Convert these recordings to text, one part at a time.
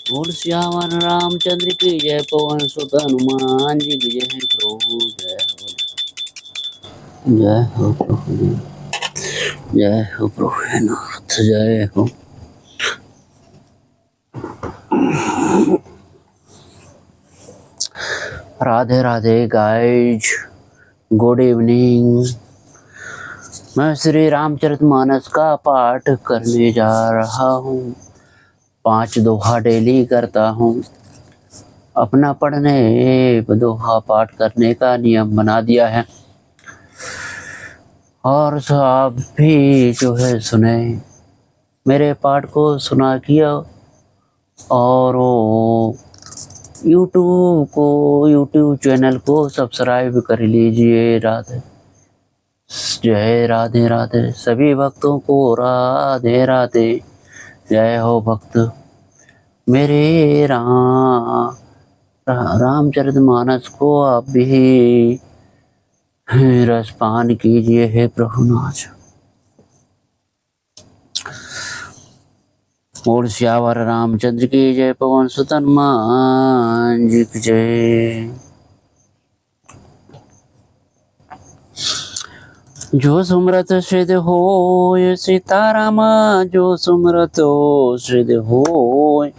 बोल श्यावर रामचंद्र की जय, पवन सुत हनुमान जी की जय। प्रभु जय हो प्रभु, जय हो प्रभु नाथ, जय हो। Radhe Radhe guys, good evening. मैं श्री रामचरितमानस का पाठ करने जा रहा हूँ। 5 दोहा डेली करता हूँ। अपना पढ़ने दोहा पाठ करने का नियम बना दिया है, और आप भी जो है सुने, मेरे पाठ को सुना किया। और यूट्यूब चैनल को सब्सक्राइब कर लीजिए। राधे जय, राधे राधे सभी भक्तों को, राधे राधे। जय हो भक्त मेरे रामचरितमानस को आप भी रसपान कीजिए। हे प्रभुनाथ, बोल श्यावर रामचंद्र की जय, पवन सुत हनुमान जी की जय। जो सुमरत सिद्ध होय सीताराम, जो सुमरत सिद्ध होय,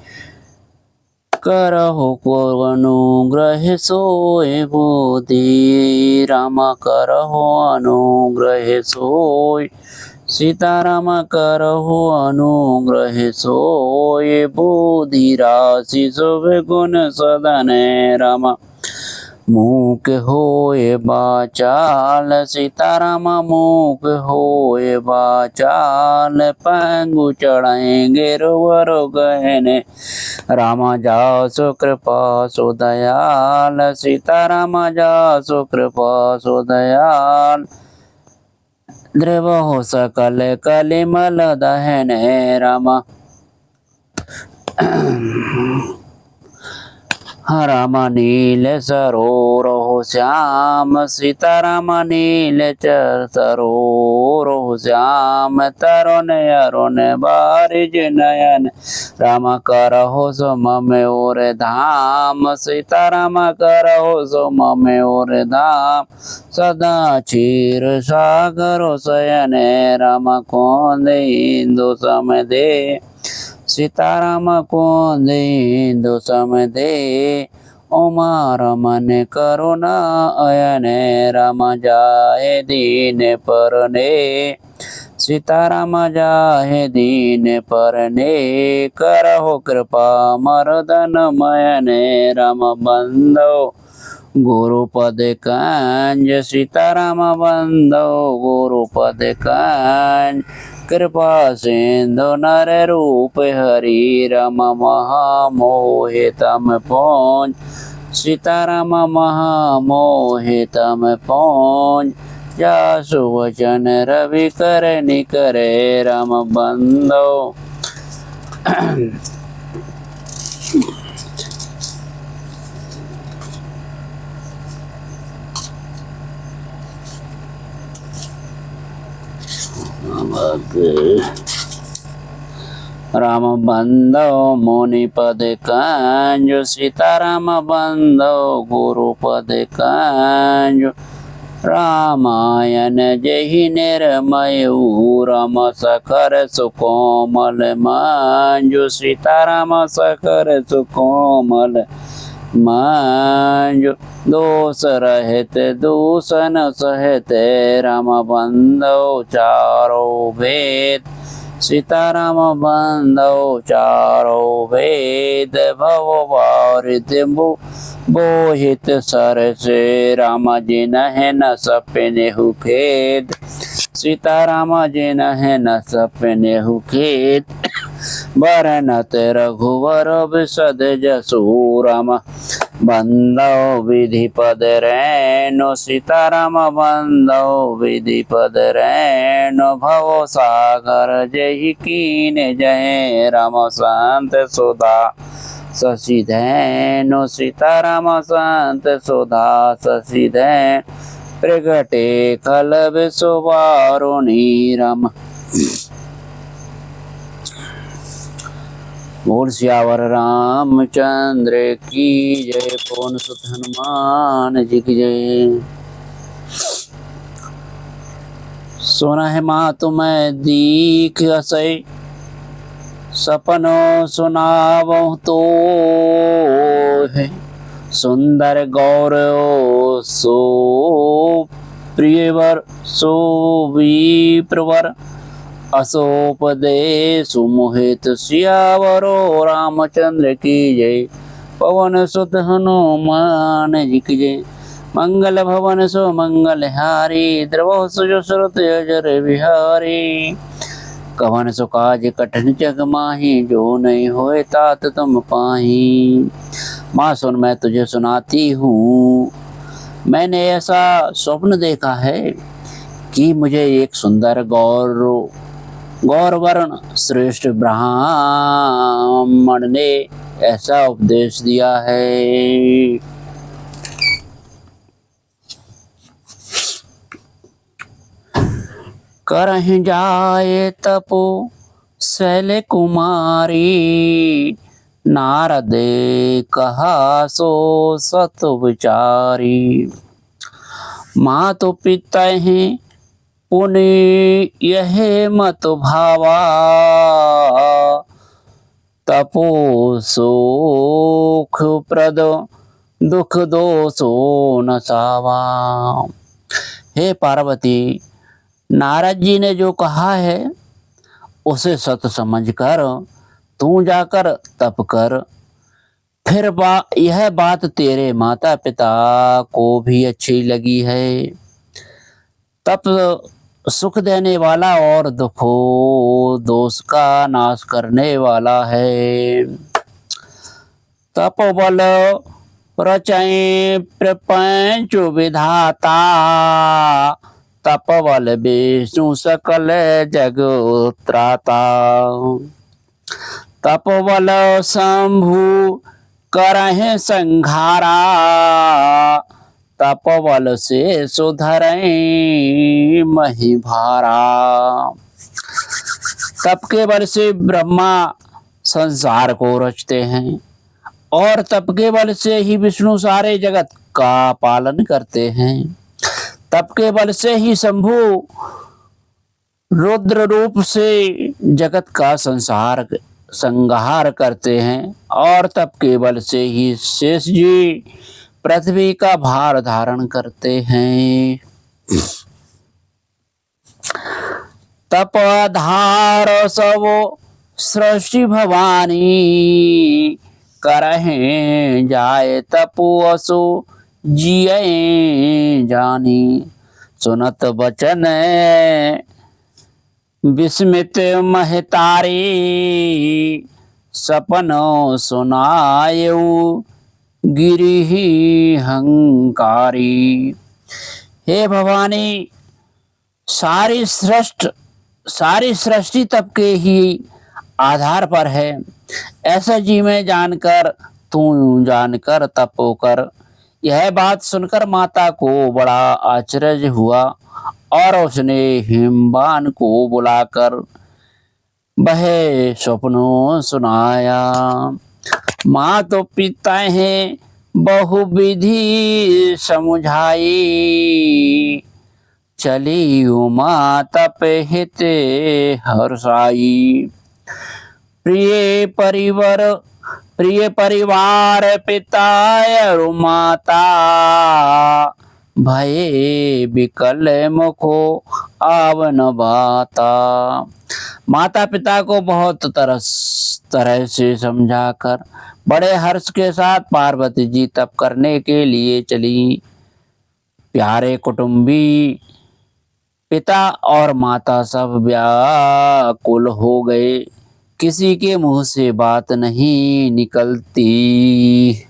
करहु को अनुग्रह सोय बोधि राम, करहु अनुग्रह सोय सीताराम, करहु अनुग्रह सोय बोधि राशि शुभ गुण सदन राम। मूक होए बाचाल सीताराम, मूक होए बाचाल, पंगु चढ़ाएंगे रोवर गहने रामा, जासु कृपा सो दयाल सीताराम, जासु कृपा सो दयाल। द्रव हो सकल कलिमल दहन रामा, राम नील सरोवर श्याम सीताराम, नील सरोवर श्याम, तरुण अरुण बारिज नयन राम, करहो सो ममेर धाम सीताराम, करहो सो ममेर धाम। सदा क्षीर सागर शयन राम, कौन इंदु सम दे सीताराम, कौन इंदु सम दे। उमा रमन करुणा अयन राम, जाहे दीन परने सीताराम, जाहे दीन परने। करहो कृपा मर्दन मयन राम, बंदो गुरुपद कंज सीताराम, बंदो गुरुपद कंज। कृपा सिंधु नर रूप हरि राम, महामोहितम पौंज सीताराम, महामोहितम पौंज। जासु वचन रवि कर निकरे राम, बंदो राम, बंदो मुनिपद कंज सीताराम, बंदो गुरुपद कंज। रामायण जहि निर्मयु राम, सकर सुकोमल मंजु सीताराम, सकर सुकोमल मंजु। दोष रहित दूषण सहित राम, बंदो चारो वेद सीताराम, बंदो चारो वेद। भव वारिधि बोहित सर से राम, जिनहि न सपनेहु खेद सीताराम, जिनहि न सपनेहु खेद। बरनत रघुवर विशद जसु राम, बंदो विधिपद रैनो सीताराम, बंदो विधिपद रैनो। भव सागर जहि कीन जय राम, संत सुधा शशि धैनो सीताराम, संत सुधा शशि धैन। प्रगटे खल विसुवारुणी राम, बोल सियावर रामचंद्र की जय। पवन सुत हनुमान जी की जय। सुना है माँ तुम्हें दीख असै, सपनो सुनावहु तो है। सुंदर गौर सो प्रियवर सो विप्रवर, असोपदेश मोहित सियावरो रामचंद्र की जय। पवन सुत हनुमान जी की जय। मंगल भवन सो मंगल हारी, द्रवो सुजो सुरत अजर बिहारी। कवन सो काज कठिन जग माही, जो नहीं होए तात तुम पाही। माँ सुन मैं तुझे सुनाती हूँ। मैंने ऐसा स्वप्न देखा है कि मुझे एक सुंदर गौरवर्ण श्रेष्ठ ब्राह्मण ने ऐसा उपदेश दिया है। करहि जाए तपो शैल कुमारी, नारद कहा सो सत विचारी। माँ तो पिता हैं पुनि यह मत भावा, तपो सुख प्रद दुख दोषो न सावा। हे पार्वती, नारद जी ने जो कहा है उसे सत समझकर तू जाकर तप कर। फिर यह बात तेरे माता पिता को भी अच्छी लगी है। तप सुख देने वाला और दुखो दोष का नाश करने वाला है। तपोबल रचय प्रपंच विधाता, तपबल विष्णु सकल जग त्राता। तपबल शंभु करहि संघारा, तपबल से सुधरई मही भारा। तप के बल से ब्रह्मा संसार को रचते हैं और तप के बल से ही विष्णु सारे जगत का पालन करते हैं। तप के बल से ही शंभु रुद्र रूप से जगत का संहार करते हैं और तप के बल से ही शेष जी पृथ्वी का भार धारण करते हैं। तप आधार सब सृष्टि भवानी, करहे जाए तपो असो जिये जानी। सुनत बचन विस्मित महतारी, सपनो सुनायऊ गिरि हंकारी। हे भवानी, सारी सृष्टि तप के ही आधार पर है। ऐसा जी में जानकर तू जानकर तपो कर। यह बात सुनकर माता को बड़ा आश्चर्य हुआ और उसने हिमवान को बुलाकर वह स्वप्नों सुनाया। माँ तो पिता हैं बहुविधि समझाई, चली उमा तप हित हर्षाई। प्रिय परिवार पिता और माता, भये विकल मुखो आवन बाता। माता पिता को बहुत तरह से समझाकर बड़े हर्ष के साथ पार्वती जी तप करने के लिए चली। प्यारे कुटुंबी पिता और माता सब व्याकुल हो गए। किसी के मुंह से बात नहीं निकलती।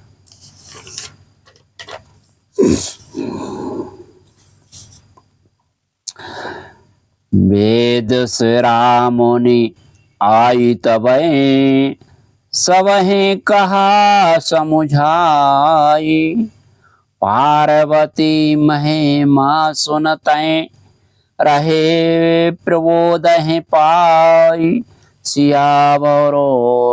वेद शिरा मुनि आई तबै, सबहि कहा समुझाई। पार्वती महिमा सुनतै, रहे प्रबोधहि पाई। सियावर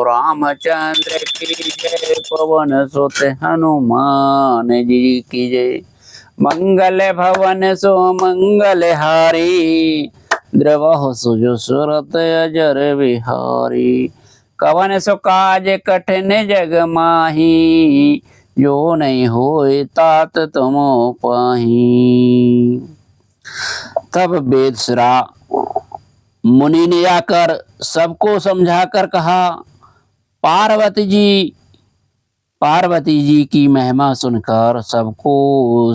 रामचंद्र की जय। पवन सुत हनुमान जी की जय। मंगल भवन सो मंगल हारी। द्रवहु सुजु सुरत अजर बिहारी। कवन सो काज कठिन जग माही। जो नहीं होए तात तुम पाही। तब बेदसरा मुनि ने आकर सबको समझाकर कहा, पार्वती जी की महिमा सुनकर सबको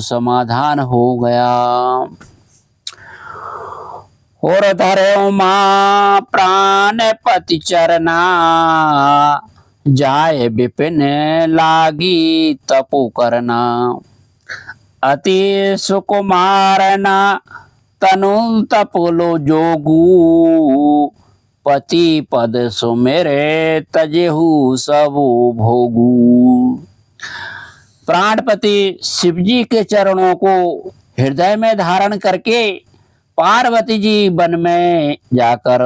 समाधान हो गया। और धरो मां प्राण पति चरना। जाय विपिन लागी तपो करना। अति सुकुमार न तनु तपलो जोगू। पति पद सुमेरे तजेहु सबो भोगू। प्राणपति शिवजी के चरणों को हृदय में धारण करके पार्वती जी वन में जाकर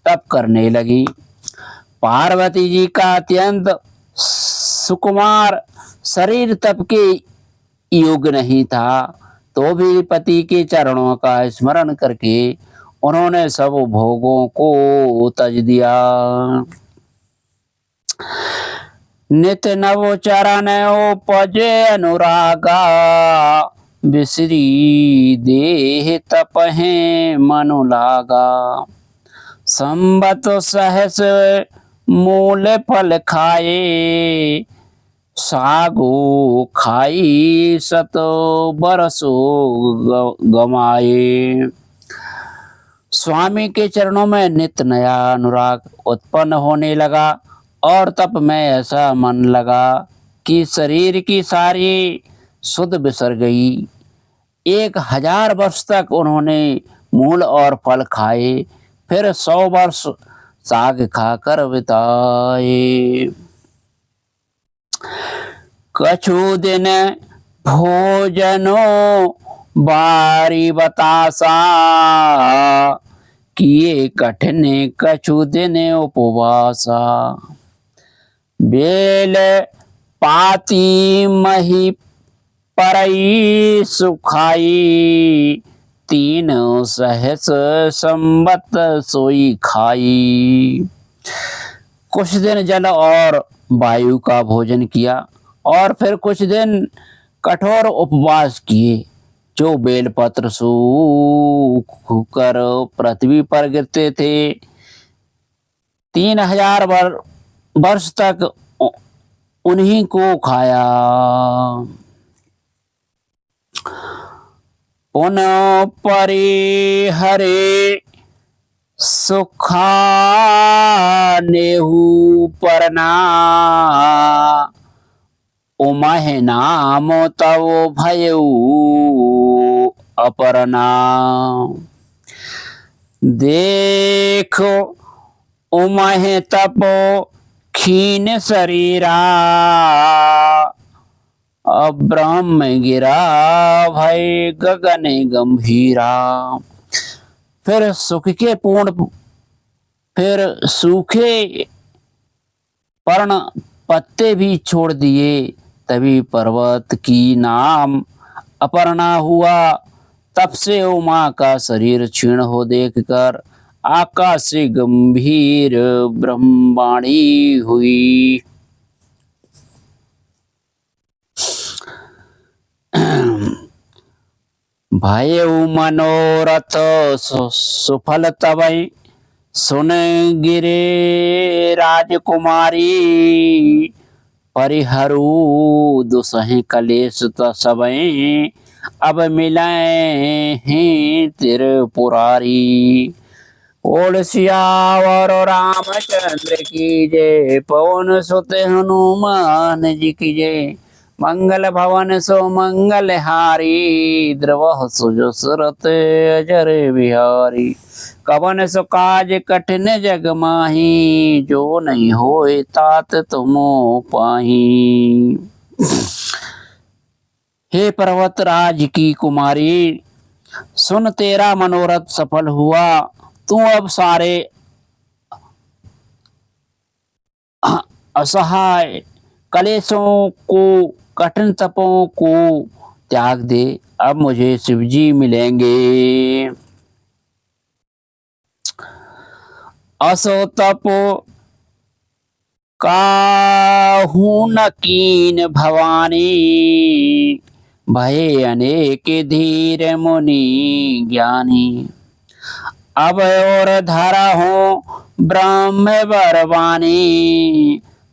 तप करने लगी। पार्वती जी का अत्यंत सुकुमार शरीर तप के योग्य नहीं था, तो भी पति के चरणों का स्मरण करके उन्होंने सब भोगों को तज दिया। नित नव चरण उपजे अनुरागा। बिसरी देह तपहे मनु लागा। संबत सहस मूल फल खाए। सागो खाई सत बरसो गमाए। स्वामी के चरणों में नित्य नया अनुराग उत्पन्न होने लगा और तप में ऐसा मन लगा कि शरीर की सारी सुध बिसर गई। 1000 वर्ष तक उन्होंने मूल और फल खाए, फिर 100 वर्ष साग खाकर बिताए। कछु दिन भोजनो बारी बतासा। किए कठिन कछु दिन उपवासा। बेल पाती मही परई सुखाई। 3 सहस संबत सोई खाई। कुछ दिन जल और वायु का भोजन किया और फिर कुछ दिन कठोर उपवास किए। जो बेलपत्र सूख कर पृथ्वी पर गिरते थे, 3000 वर्ष तक उन्हीं को खाया। पुनः परिहरे सुखा नेहु परना। उमह नाम तव भयऊ अपरना। देखो उमह तपो क्षीण शरीरा। अब्रह्म गिरा भय गगन गंभीरा। फिर सुख के पूर्ण फिर सूखे पर्ण पत्ते भी छोड़ दिए। तभी पर्वत की नाम अपर्णा हुआ। तब से उमा का शरीर क्षीण हो देखकर आकाश से गंभीर ब्रह्मवाणी हुई। भयउ मनोरथ सुफल तवै। सुन गिरे राजकुमारी। परिहरु दुसहि कलेश सबै। अब मिलय हैं त्रिपुरारी। ओल सियावर रामचंद्र की जय। पवन सुत हनुमान जी की जय। मंगल भवन सो मंगल हारी। द्रवहु सुजु सुरत अजर बिहारी। कवन सो काज कठिन जग माही। जो नहीं होए तात तुम पाही। हे पर्वतराज की कुमारी, सुन तेरा मनोरथ सफल हुआ। तू अब सारे असहाय कलेशों को, कठिन तपों को त्याग दे, अब मुझे शिव जी मिलेंगे। असो तपो काहू न कीन भवानी, भये अनेक धीर मुनि ज्ञानी। अब और धरा हूँ ब्रह्म बरवानी,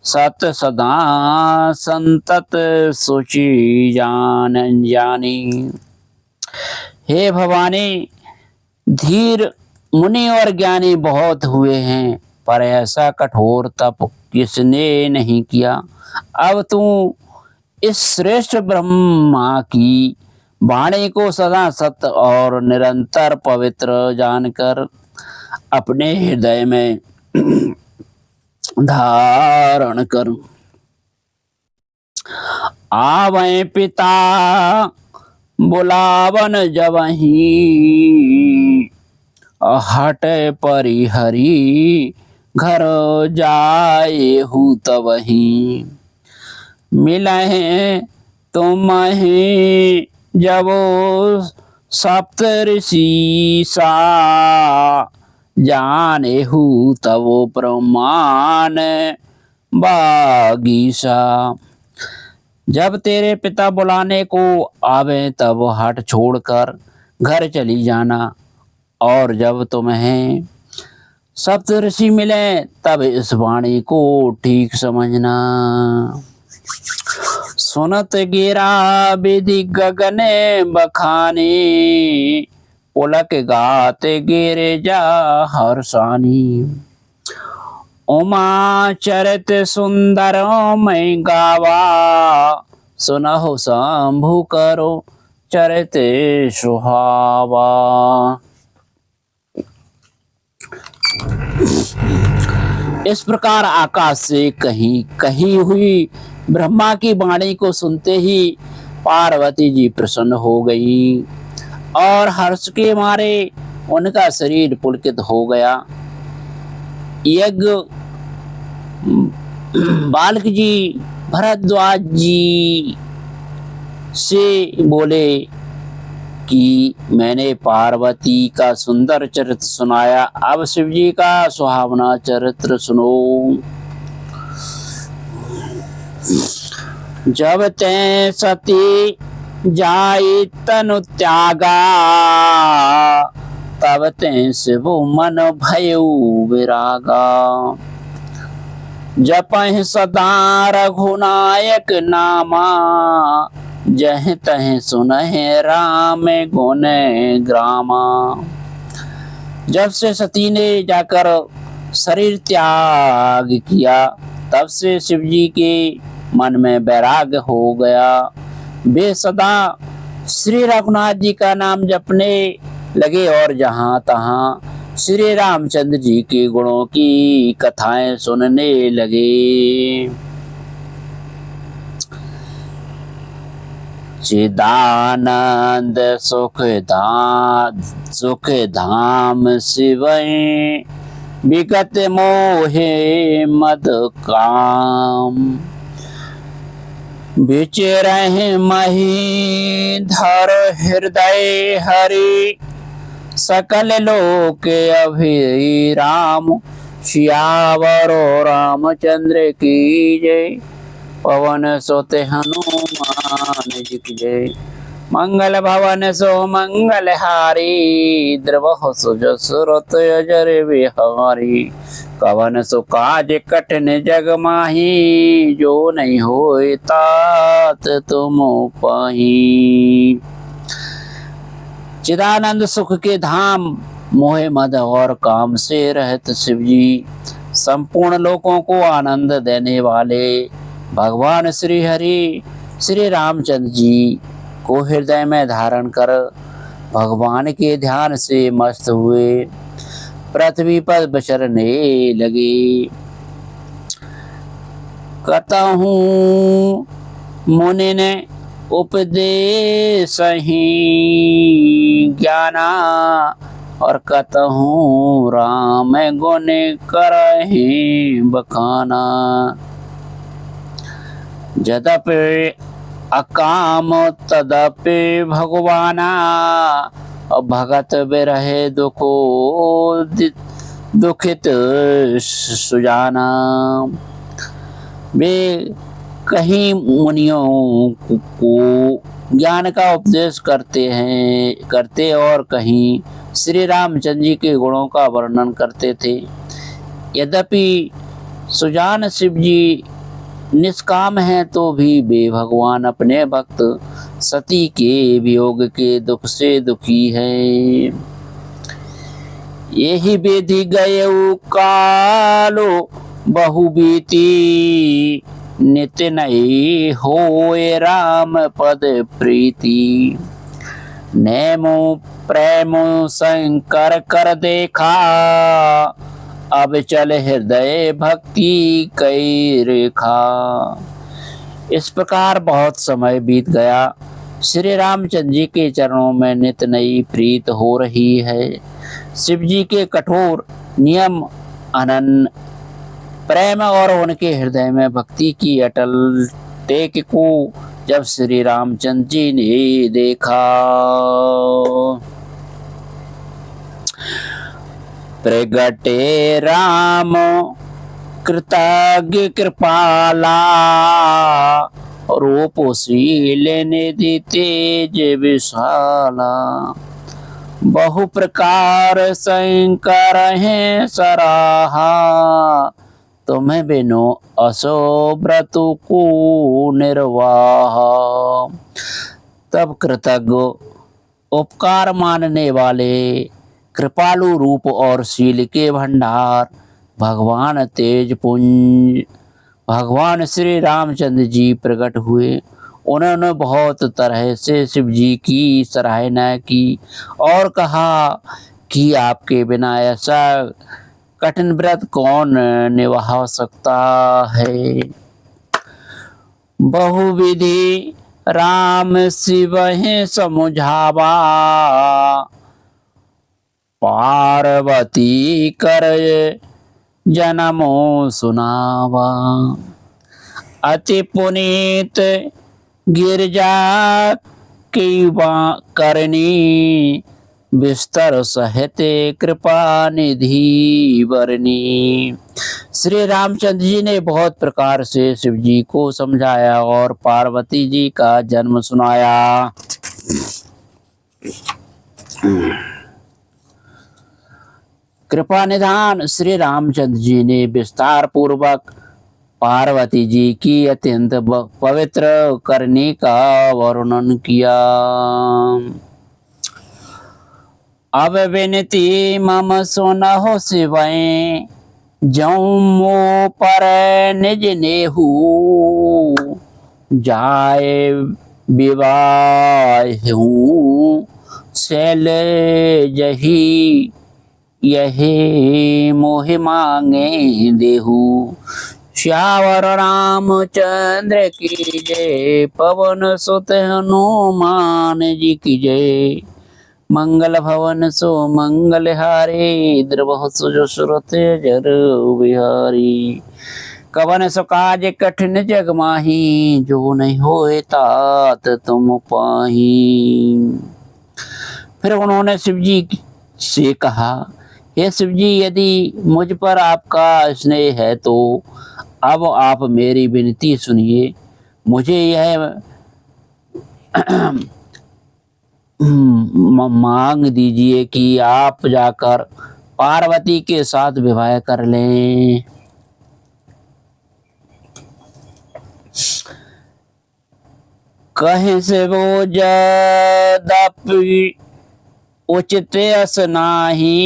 सत सदा संतत सुचि जान जानी। हे भवानी, धीर मुनि और ज्ञानी बहुत हुए हैं, पर ऐसा कठोर तप किसने नहीं किया। अब तू इस श्रेष्ठ ब्रह्मा की वाणी को सदा सत्य और निरंतर पवित्र जानकर अपने हृदय में धारण कर। आवे पिता बुलावन जबहि, हट परिहरी घर जाए हूँ तबहि। मिलहे तुम्हें जब सप्त ऋषि सा, जाने हूँ तब प्रमाण बागीसा। जब तेरे पिता बुलाने को आवे तब हट छोड़कर घर चली जाना, और जब तुम्हें सप्त ऋषि मिले तब इस वाणी को ठीक समझना। सुनत गिरा विधि गगन बखानी, पुलक गाते गिरे जा हर्षानी। उमा चरित सुंदर मैं गावा, सुनहु शंभु करो चरित सुहावा। इस प्रकार आकाश से कही हुई ब्रह्मा की वाणी को सुनते ही पार्वती जी प्रसन्न हो गई, और हर्ष के मारे उनका शरीर पुलकित हो गया। यज्ञ बालक जी भरद्वाज जी से बोले कि मैंने पार्वती का सुंदर चरित्र सुनाया, अब शिव जी का सुहावना चरित्र सुनो। जब ते सती जाई तनु त्यागा, तब ते शिव मन भयो विरागा। जपहि सदा रघुनायक नामा, जह तह सुनहि राम गुण ग्रामा। जब से सती ने जाकर शरीर त्याग किया, तब से शिव जी के मन में वैराग्य हो गया। वे सदा श्री रघुनाथ जी का नाम जपने लगे और जहाँ तहाँ श्री रामचंद्र जी के गुणों की कथाएं सुनने लगे। चिदानंद सुख धाम शिवै, विगत मोहे मद काम। विचरहि मही धर हृदय हरि, सकल लोक अभिराम। सियावरो रामचंद्र की जय, पवन सुत हनुमान जी की जय। मंगल भवन सो मंगल हारी, द्रवहु सुजसु रत अजर बिहारी। कवन सो काज कठिन जग माही, जो नहीं होए तात तुम पाही। चिदानंद सुख के धाम, मोह मद और काम से रहित शिव जी, संपूर्ण लोकों को आनंद देने वाले भगवान श्री हरि श्री रामचंद्र जी को हृदय में धारण कर भगवान के ध्यान से मस्त हुए पृथ्वी पर विचरने लगे। कतहु मुनि ने उपदेश ही, ज्ञाना और कतहूँ राम गुण करहि बखाना। यद्यपि अकाम तदपि भगवाना, और भगत बिरहे दुखित सुजाना। वे कहीं मुनियों को ज्ञान का उपदेश करते और कहीं श्री रामचंद्र जी के गुणों का वर्णन करते थे। यद्यपि सुजान शिव जी निष्काम हैं तो भी वे भगवान अपने भक्त सती के वियोग के दुख से दुखी हैं। यही विधि गयउ कालो बहु बीती, नित्य नहीं होए राम पद प्रीति। नेमो प्रेमो शंकर कर देखा, अब चल हृदय भक्ति कई रेखा। इस प्रकार बहुत समय बीत गया। श्री रामचंद्र जी के चरणों में नित नई प्रीत हो रही है। शिव जी के कठोर नियम, अनन्य प्रेम और उनके हृदय में भक्ति की अटल टेक को जब श्री रामचंद्र जी ने देखा, प्रगटे राम कृतज्ञ कृपाला, रूपशील निधि तेज विशाला। बहु प्रकार शंकर हैं सराहा, तुम्हें बिनु असो व्रत को निर्वाह। तब कृतज्ञ, उपकार मानने वाले, कृपालु रूप और शील के भंडार भगवान तेजपुंज भगवान श्री रामचंद्र जी प्रकट हुए। उन्होंने बहुत तरह से शिव जी की सराहना की और कहा कि आपके बिना ऐसा कठिन व्रत कौन निभा सकता है। बहुविधि राम शिव हैं समुझावा, पार्वती कर जन्मो सुनावा। अति पुनीत गिरजा की करनी, विस्तर सहित कृपा निधि बरनी। श्री रामचंद्र जी ने बहुत प्रकार से शिव जी को समझाया और पार्वती जी का जन्म सुनाया। कृपा निधान श्री रामचंद्र जी ने विस्तार पूर्वक पार्वती जी की अत्यंत पवित्र करने का वर्णन किया। अब विनती मम सुनहु शिवै, जौं मो पर निज नेहू। जाय विवाहू शैल जही, यही मोहि मांगे देहू। श्यावर रामचंद्र की जय, पवन सुत हनुमान जी की जय। मंगल भवन सो मंगल हारी, द्रवहु सुजो सुरत जर बिहारी। कवन सो काज कठिन जग माही, जो नहीं होए तात तुम पाही। फिर उन्होंने शिव जी से कहा, हे शिव जी, यदि मुझ पर आपका स्नेह है तो अब आप मेरी विनती सुनिए। मुझे यह मांग दीजिए कि आप जाकर पार्वती के साथ विवाह कर लें। कहे से वो जदपि उचित अस नाही,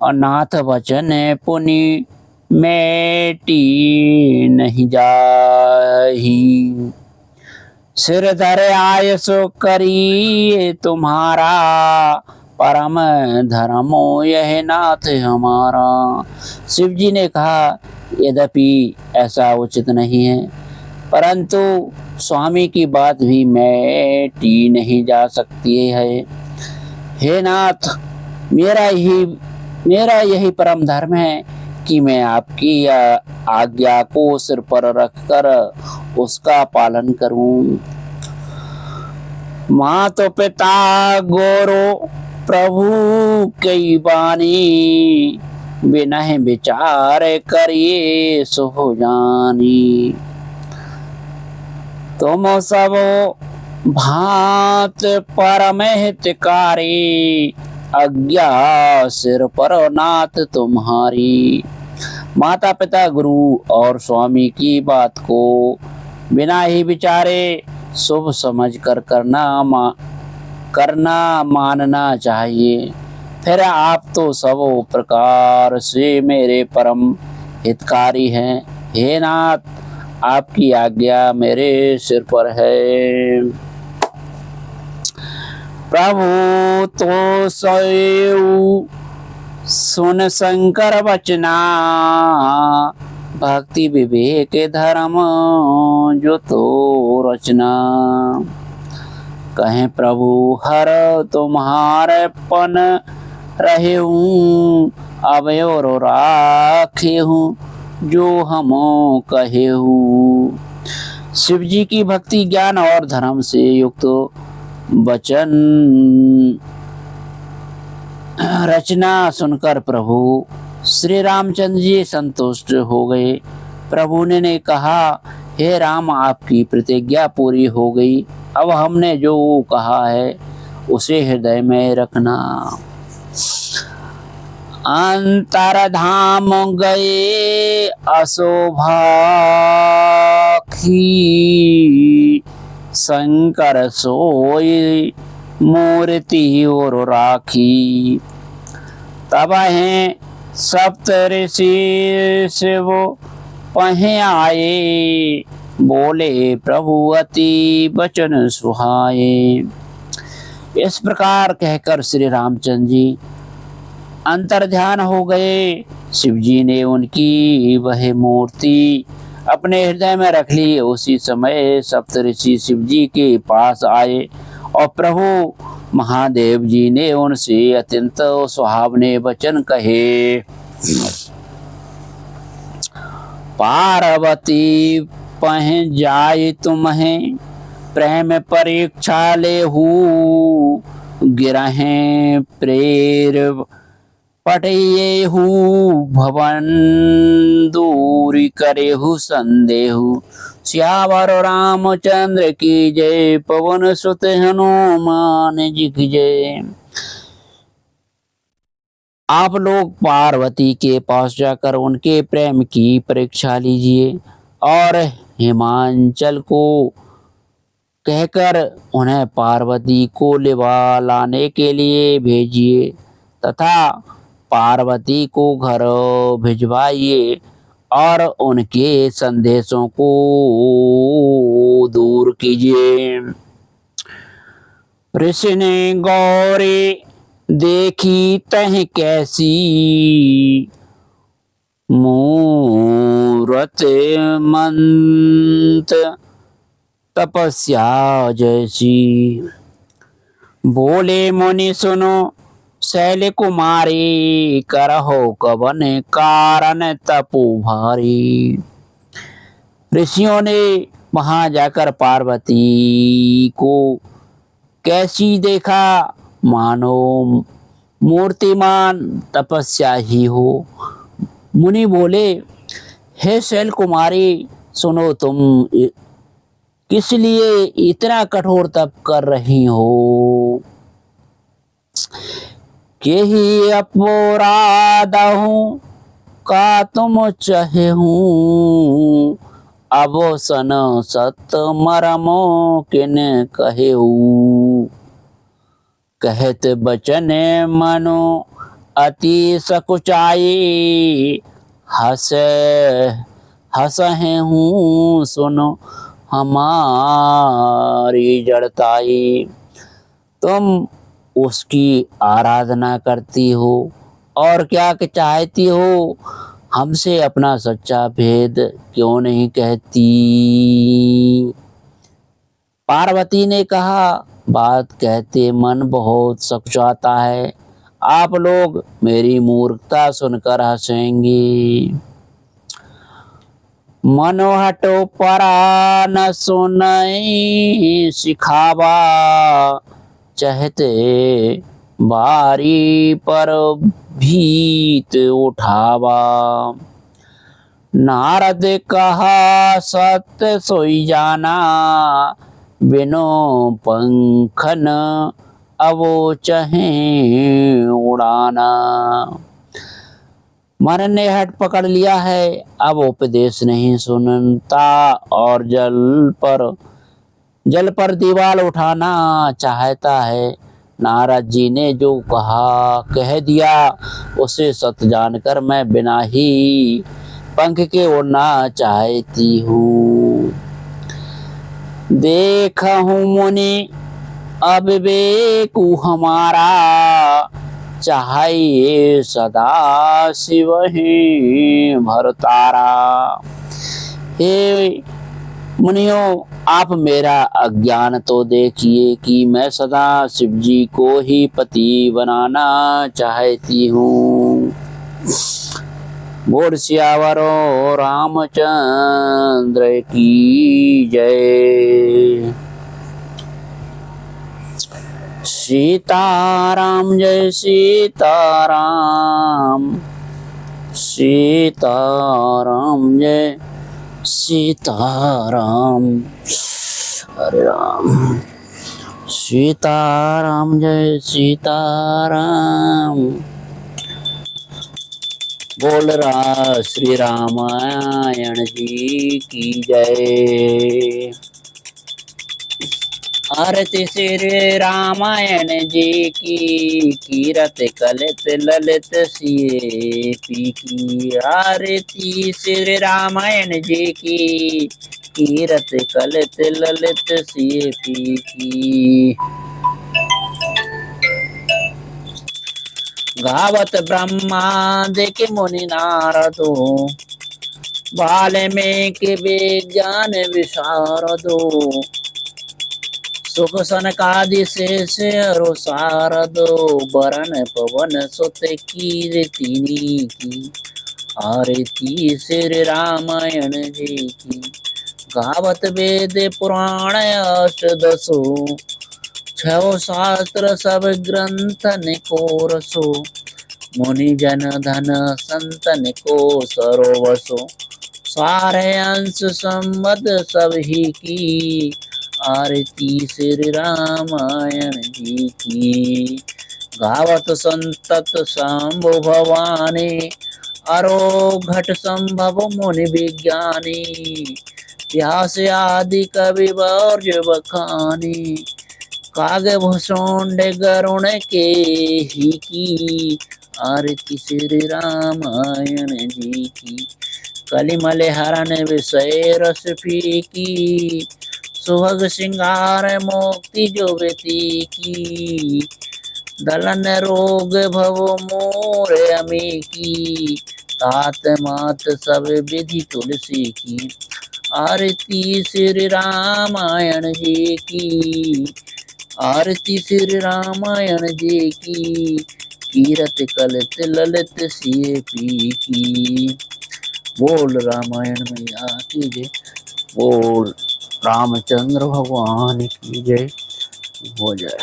अनाथ वचन पुनि मेटी नहीं जाही। सिर धर आय सो करिए तुम्हारा, परम धर्मो यह नाथ हमारा। शिव जी ने कहा, यद्यपि ऐसा उचित नहीं है, परंतु स्वामी की बात भी मेटी नहीं जा सकती है। हे नाथ, मेरा यही परम धर्म है कि मैं आपकी आज्ञा को सिर पर रखकर उसका पालन करूं। मातो पिता गोरो प्रभु कई बानी, बिनहि विचार करिए शुभ जानी। तुम सब भांत परम हितकारी, आज्ञा सिर पर नाथ तुम्हारी। माता पिता गुरु और स्वामी की बात को बिना ही विचारे शुभ समझ कर करना मानना चाहिए। फिर आप तो सब प्रकार से मेरे परम हितकारी हैं। हे नाथ, आपकी आज्ञा मेरे सिर पर है। प्रभु तो सैव सुन शंकर वचना, भक्ति विवेक धर्म जो तो रचना। कहें प्रभु हर तुम्हारे पन रहे हूँ, अब और राखे हूँ जो हम कहे हूँ। शिव जी की भक्ति ज्ञान और धर्म से युक्त वचन रचना सुनकर प्रभु श्री रामचंद्र जी संतुष्ट हो गए। प्रभु ने कहा, हे राम, आपकी प्रतिज्ञा पूरी हो गई। अब हमने जो कहा है उसे हृदय में रखना। अंतरधाम गए अशोभाखी, शंकर सोई मूर्ति और राखी। तब हैं सप्त ऋषि शिव पहे आए, बोले प्रभु अति वचन सुहाए। इस प्रकार कहकर श्री रामचंद्र जी अंतर्ध्यान हो गए। शिव जी ने उनकी वह मूर्ति अपने हृदय में रख ली। उसी समय सप्तऋषि शिव जी के पास आए और प्रभु महादेव जी ने उनसे अत्यंत सुहावने वचन कहे। पार्वती पह जाय तुम्हें प्रेम परीक्षा लेहू, गिरहे प्रेर पटयेहू, भवन दूरी करेहू संदेहू। श्यावर रामचंद्र की जय, पवन सुत हनुमान जी की जय। आप लोग पार्वती के पास जाकर उनके प्रेम की परीक्षा लीजिए और हिमांचल को कहकर उन्हें पार्वती को लिवा लाने के लिए भेजिए तथा पार्वती को घर भिजवाइए और उनके संदेशों को दूर कीजिए। ऋषि ने गौरी देखी तह कैसी, मूरत मंत तपस्या जैसी। बोले मुनि सुनो शैल कुमारी, करहो कवन कारण तपो भारी। ऋषियों ने वहां जाकर पार्वती को कैसी देखा, मानो मूर्तिमान तपस्या ही हो। मुनि बोले, हे शैल कुमारी, सुनो, तुम किस लिए इतना कठोर तप कर रही हो? के ही अपराध हूँ का तुम चाहे हूँ, अब सन सत मरमो किन कहे हूँ। कहत बचन मनो अति सकुचाई, हंसहे हूँ सुनो हमारी जड़ताई। तुम उसकी आराधना करती हो और क्या चाहती हो, हमसे अपना सच्चा भेद क्यों नहीं कहती? पार्वती ने कहा, बात कहते मन बहुत सकुचाता है। आप लोग मेरी मूर्खता सुनकर हंसेंगी। मनो हटो परा न सुनई सिखावा, चाहते बारी पर भीत उठावा। नारद कहा सत्य सोई जाना, बिनो पंखन अवो चहे उड़ाना। मन ने हट पकड़ लिया है, अब उपदेश नहीं सुनता और जल पर दीवार उठाना चाहता है। नारद जी ने जो कह दिया उसे सत्य जानकर मैं बिना ही पंख के उड़ना चाहती हूँ। देखा हूँ मुनि अविवेकु हमारा, चाहिए सदा शिव ही भरतारा। हे मुनियों, आप मेरा अज्ञान तो देखिए कि मैं सदा शिव जी को ही पति बनाना चाहती हूँ। बोल सियावरो रामचंद्र की जय। सीताराम जय सीताराम, सीताराम जय सीताराम। हरे राम। सीताराम जय सीताराम। बोल श्री रामायण जी की जय। आरती श्री रामायण जी की, कीरत कलित ललित सिए पी की। आरती श्री रामायण जी की, कीरत कलित ललित सिए पी की। गावत ब्रह्मादिक मुनि नारदो, वाल्मीकि विज्ञान विशारदो। सुख सनकादि शेष अरु शारदो, वरण पवन सुत कीर्तिनी की। आरती श्री रामायण जी की। गावत वेद पुराण अष्टदशो, छो शास्त्र सब ग्रंथन को रसो। मुनि जन धन संतन को सरोवसो, सारे अंश संवद सब ही की। आरती श्री रामायण जी की। गावत संतत शंभु भवानी, अरोघट संभव मुनि विज्ञानी। व्यास आदि कवि वर्ज बखानी, कागभूषुंड गरुण के ही की। आरती श्री रामायण जी की। कलिमल हरण विषय रस फीकी, सुभग श्रृंगार मुक्ति जोगती की। दलन रोग भव मोर अमी की, तात मात सब विधि तुलसी की। आरती श्री रामायण जी की। आरती श्री रामायण जी की। कीरत कलित ललित सिए पी की। बोल रामायण मैया की जय। बोल रामचंद्र भगवान की जय। हो जय।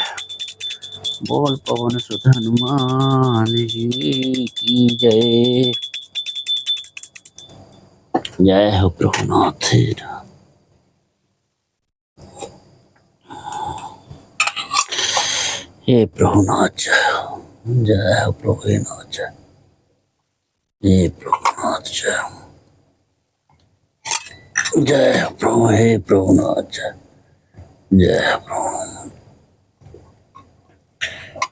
बोल पवन सुत हनुमान जी की जय। जय हो प्रभुनाथ। हे प्रभुनाथ जय हो प्रभुनाथ जय। हे प्रभुनाथ जय। जय हो प्रभु। हे प्रभुनाथ जय। जय हो प्रभु।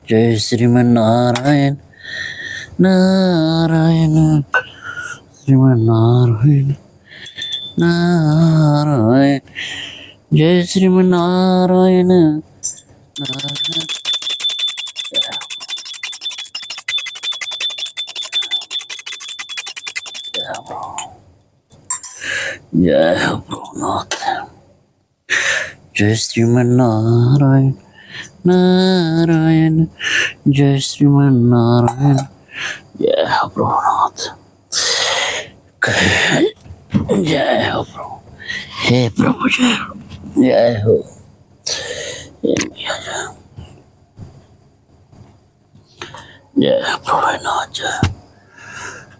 जय श्रीमन नारायण नारायण, श्रीमन नारायण नारायण। जय श्रीमन नारायण नारायण। जय हो प्रभुनाथ। जय श्रीमन नारायण नारायण जय श्रीमन नारायण जय हो प्रभुनाथ जय हो प्रभु हे प्रभु जय हो हे मैया जय प्रभुनाथ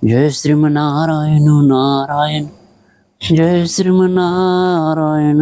जय श्रीमन नारायण नारायण जय श्रीमन नारायण